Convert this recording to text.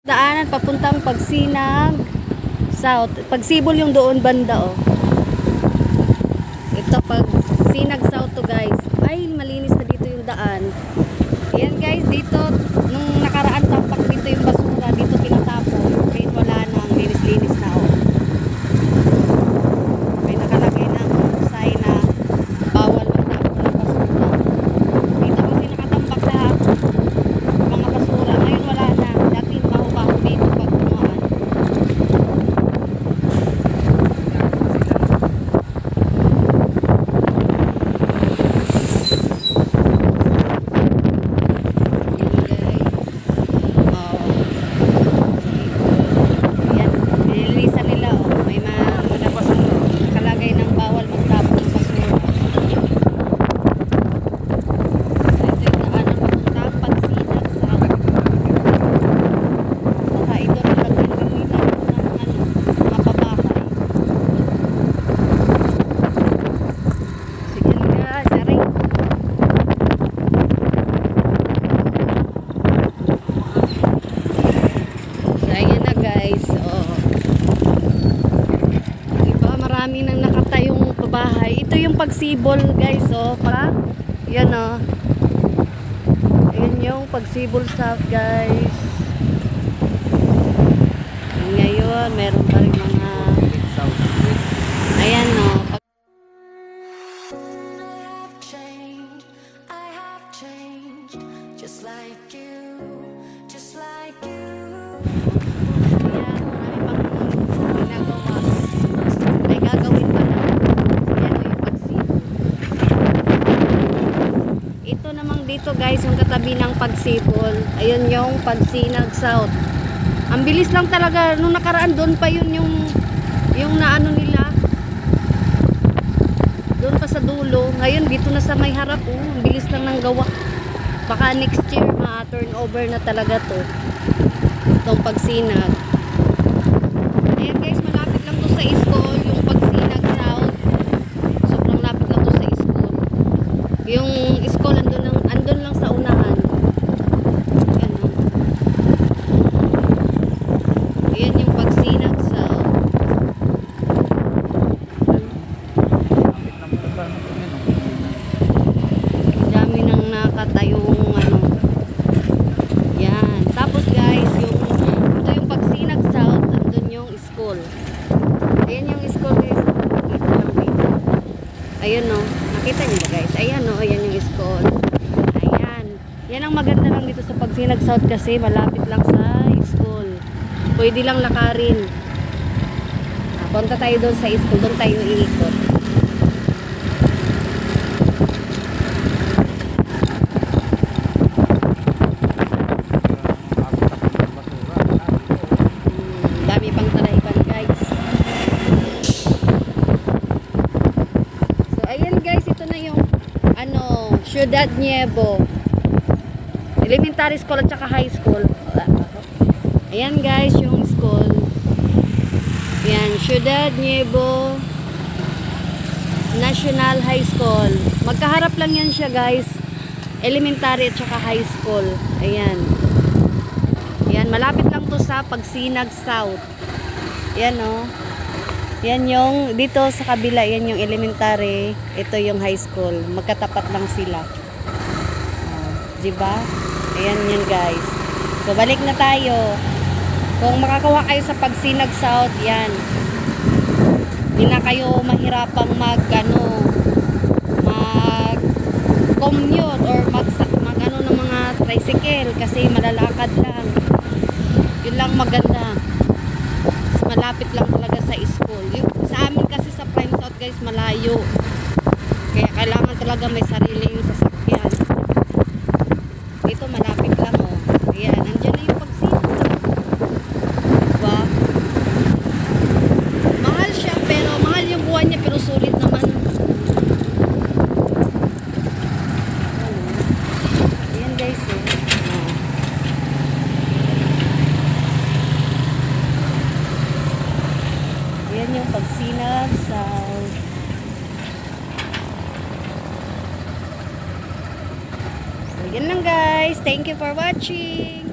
Daanan papuntang Pagsinag South. Pagsibol yung doon banda oh. Ito Pagsinag South to guys. Ay malinis na dito yung daan. Ayan guys, dito nung nakaraan tampak dito yung basura. Dito tinatapon. Kahit wala na, ang linis-linis na oh. May nakalagay na sign na bawal magtapon ng basura. Dito kasi nakatambak lahat mga basura. Ngayon wala na. Dati baho-baho dito pag tumaan. Marami nang nakatayong pabahay. Ito yung Pagsibol guys oh. Yan oh. Ayan yung Pagsibol South guys. Ngayon meron pa rin mga ayan oh. Just like you. Dito guys yung katabi ng Pagsibol. Ayun yung Pagsinag South. Ang bilis lang talaga nung nakaraan doon pa yun yung naano nila. Doon pa sa dulo. Ngayon dito na sa may harap oh. Ang bilis lang ng gawa. Baka next year ma-turn over na talaga to. Itong Pagsinag. Ayan guys, malapit lang to sa school yung Pagsinag South. Sobrang lapit lang to sa school. Yung school andun lang sa unahan. Ayan o. Ayan yung Pagsinag South. Dami nang nakatayong ano. Yan. Tapos guys, ito yung Pagsinag South, andun yung school. Ayan yung school guys. Nakita lang dito. Ayan o. Nakita nyo ba guys? Ayan o. Ayan yung school. Yan ang maganda lang dito sa Pagsinag South kasi malapit lang sa school. Pwede lang lakarin. Punta tayo doon sa school. Doon tayo iikot. Dami pang talaiban guys. So ayan guys, ito na yung Ciudad Nuevo Elementary School at saka High School. Ayan guys yung school. Ayan, Ciudad Nuevo National High School. Magkaharap lang yan siya guys. Elementary at saka High School. Ayan. Ayan, malapit lang to sa Pagsinag South. Ayan o. Yan yung dito sa kabila. Yan yung elementary. Ito yung high school. Magkatapat lang sila. Diba? Ayan yun guys. So balik na tayo. Kung makakawa kayo sa Pagsinag South, yan. Hindi na kayo mahirapang mag-commute or mag ng mga tricycle kasi malalakad lang. Yun lang maganda. Malapit lang talaga sa school. Sa amin kasi sa Prime South guys, malayo. Kaya kailangan talaga may sariling sasakyan. Dito malapit lang oh. Ayan, nandiyan na yung Pagsinag. Diba? Mahal siya pero mahal yung buwan niya pero sulit naman. Ayan guys oh. Ayan yung Pagsinag South. So, yan lang guys. Thank you for watching.